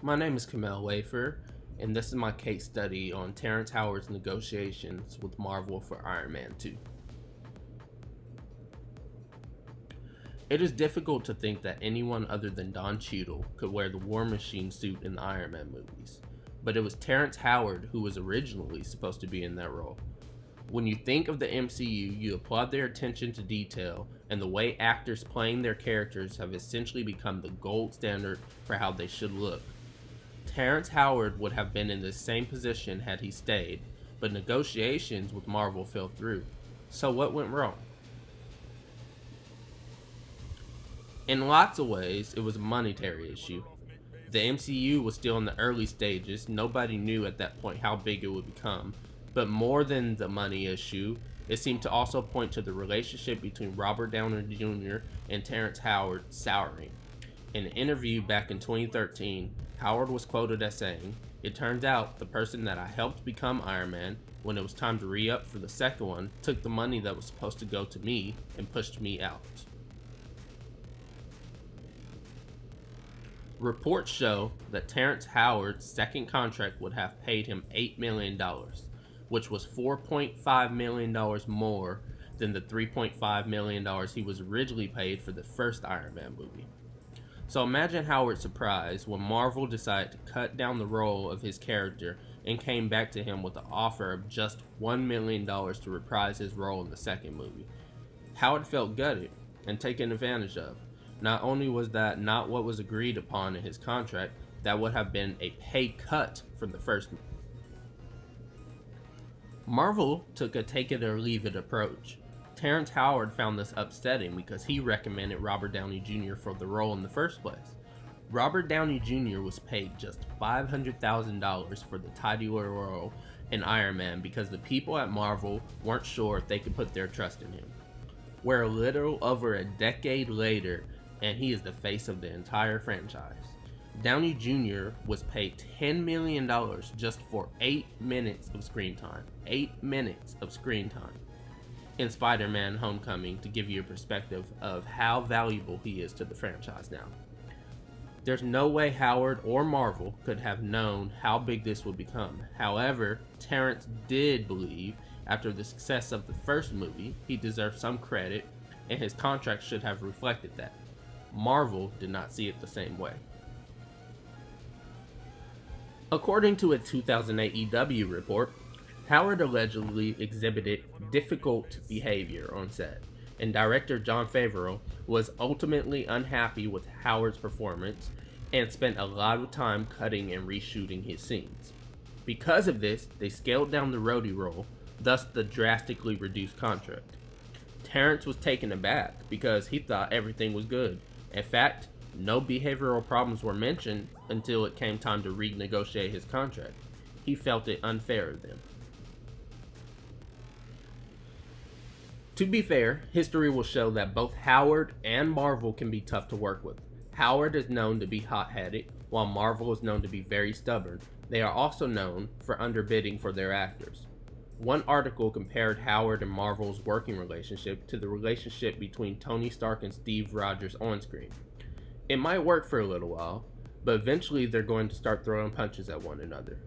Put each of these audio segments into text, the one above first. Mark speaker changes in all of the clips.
Speaker 1: My name is Kamel Wafer, and this is my case study on Terrence Howard's negotiations with Marvel for Iron Man 2. It is difficult to think that anyone other than Don Cheadle could wear the War Machine suit in the Iron Man movies, but it was Terrence Howard who was originally supposed to be in that role. When you think of the MCU, you applaud their attention to detail and the way actors playing their characters have essentially become the gold standard for how they should look. Terrence Howard would have been in the same position had he stayed, but negotiations with Marvel fell through. So what went wrong? In lots of ways, it was a monetary issue. The MCU was still in the early stages, nobody knew at that point how big it would become, but more than the money issue, it seemed to also point to the relationship between Robert Downey Jr. and Terrence Howard souring. In an interview back in 2013, Howard was quoted as saying, "It turns out the person that I helped become Iron Man, when it was time to re-up for the second one, took the money that was supposed to go to me and pushed me out." Reports show that Terrence Howard's second contract would have paid him $8 million, which was $4.5 million more than the $3.5 million he was originally paid for the first Iron Man movie. So imagine Howard's surprise when Marvel decided to cut down the role of his character and came back to him with the offer of just $1 million to reprise his role in the second movie. Howard felt gutted and taken advantage of. Not only was that not what was agreed upon in his contract, that would have been a pay cut from the first movie. Marvel took a take it or leave it approach. Terrence Howard found this upsetting because he recommended Robert Downey Jr. for the role in the first place. Robert Downey Jr. was paid just $500,000 for the titular role in Iron Man because the people at Marvel weren't sure if they could put their trust in him. We're a little over a decade later, and he is the face of the entire franchise. Downey Jr. was paid $10 million just for 8 minutes of screen time. 8 minutes of screen time in Spider-Man Homecoming, to give you a perspective of how valuable he is to the franchise now. There's no way Howard or Marvel could have known how big this would become. However, Terrence did believe, after the success of the first movie, he deserved some credit, and his contract should have reflected that. Marvel did not see it the same way. According to a 2008 EW report, Howard allegedly exhibited difficult behavior on set, and director Jon Favreau was ultimately unhappy with Howard's performance and spent a lot of time cutting and reshooting his scenes. Because of this, they scaled down the roadie role, thus the drastically reduced contract. Terrence was taken aback because he thought everything was good. In fact, no behavioral problems were mentioned until it came time to renegotiate his contract. He felt it unfair of them. To be fair, history will show that both Howard and Marvel can be tough to work with. Howard is known to be hot-headed, while Marvel is known to be very stubborn. They are also known for underbidding for their actors. One article compared Howard and Marvel's working relationship to the relationship between Tony Stark and Steve Rogers on screen. It might work for a little while, but eventually they're going to start throwing punches at one another.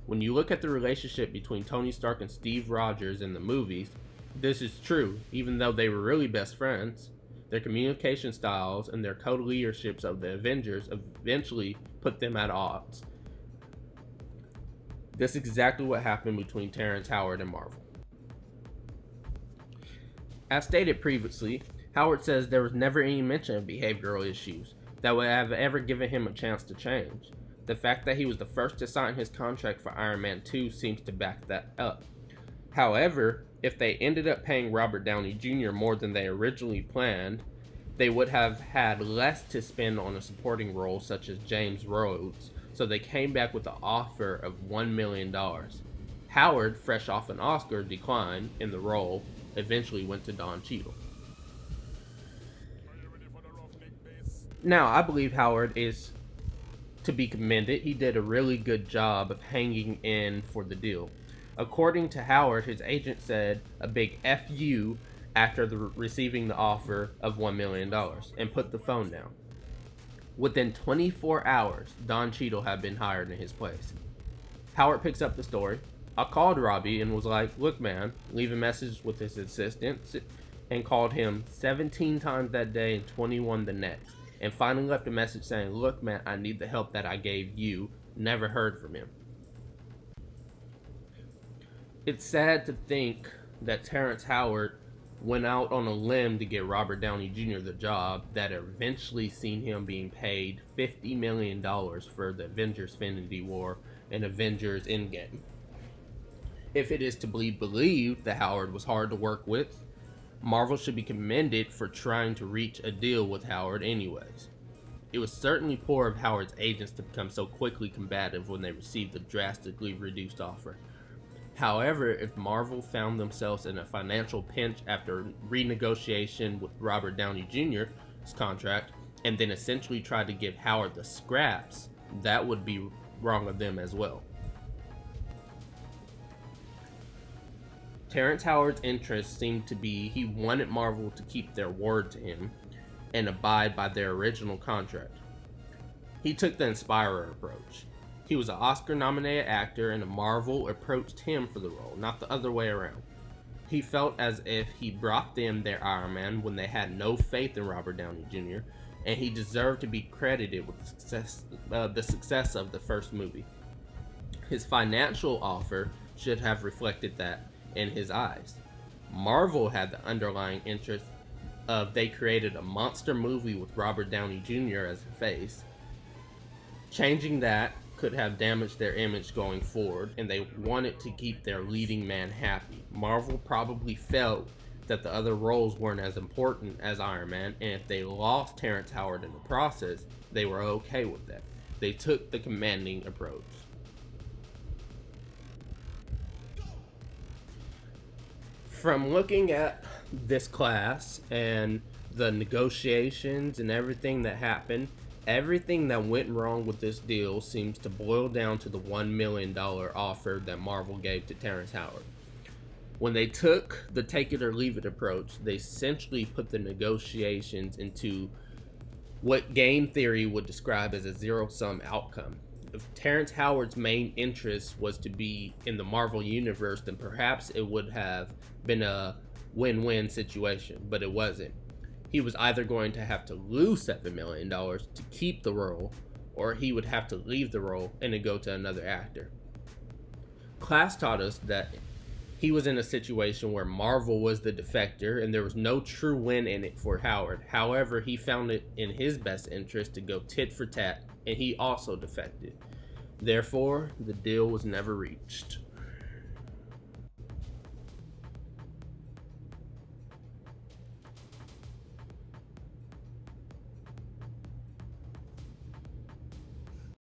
Speaker 1: When you look at the relationship between Tony Stark and Steve Rogers in the movies, this is true, even though they were really best friends. Their communication styles and their co-leaderships of the Avengers eventually put them at odds. This is exactly what happened between Terrence Howard and Marvel. As stated previously, Howard says there was never any mention of behavioral issues that would have ever given him a chance to change. The fact that he was the first to sign his contract for Iron Man 2 seems to back that up. However, if they ended up paying Robert Downey Jr. more than they originally planned, they would have had less to spend on a supporting role such as James Rhodes, so they came back with the offer of $1 million. Howard, fresh off an Oscar, declined in the role, eventually went to Don Cheadle. Now, I believe Howard is to be commended. He did a really good job of hanging in for the deal. According to Howard, his agent said a big F you after receiving the offer of $1 million and put the phone down. Within 24 hours, Don Cheadle had been hired in his place. Howard picks up the story. I called Robbie and was like, look man, leave a message with his assistant, and called him 17 times that day and 21 the next. And finally left a message saying, look man, I need the help that I gave you. Never heard from him. It's sad to think that Terrence Howard went out on a limb to get Robert Downey Jr. the job that eventually seen him being paid $50 million for the Avengers Infinity War and Avengers Endgame. If it is to be believed that Howard was hard to work with, Marvel should be commended for trying to reach a deal with Howard anyways. It was certainly poor of Howard's agents to become so quickly combative when they received the drastically reduced offer. However, if Marvel found themselves in a financial pinch after renegotiation with Robert Downey Jr.'s contract, and then essentially tried to give Howard the scraps, that would be wrong of them as well. Terrence Howard's interest seemed to be he wanted Marvel to keep their word to him and abide by their original contract. He took the inspirer approach. He was an Oscar-nominated actor, and Marvel approached him for the role, not the other way around. He felt as if he brought them their Iron Man when they had no faith in Robert Downey Jr., and he deserved to be credited with the success of the first movie. His financial offer should have reflected that in his eyes. Marvel had the underlying interest of they created a monster movie with Robert Downey Jr. as a face. Changing that could have damaged their image going forward, and they wanted to keep their leading man happy. Marvel probably felt that the other roles weren't as important as Iron Man, and if they lost Terrence Howard in the process, they were okay with that. They took the commanding approach. From looking at this class and the negotiations and everything that happened, everything that went wrong with this deal seems to boil down to the $1 million offer that Marvel gave to Terrence Howard. When they took the take it or leave it approach, they essentially put the negotiations into what game theory would describe as a zero-sum outcome. If Terrence Howard's main interest was to be in the Marvel Universe, then perhaps it would have been a win-win situation, but it wasn't. He was either going to have to lose $7 million to keep the role, or he would have to leave the role and then go to another actor. Class taught us that he was in a situation where Marvel was the defector and there was no true win in it for Howard. However, he found it in his best interest to go tit for tat, and he also defected. Therefore, the deal was never reached.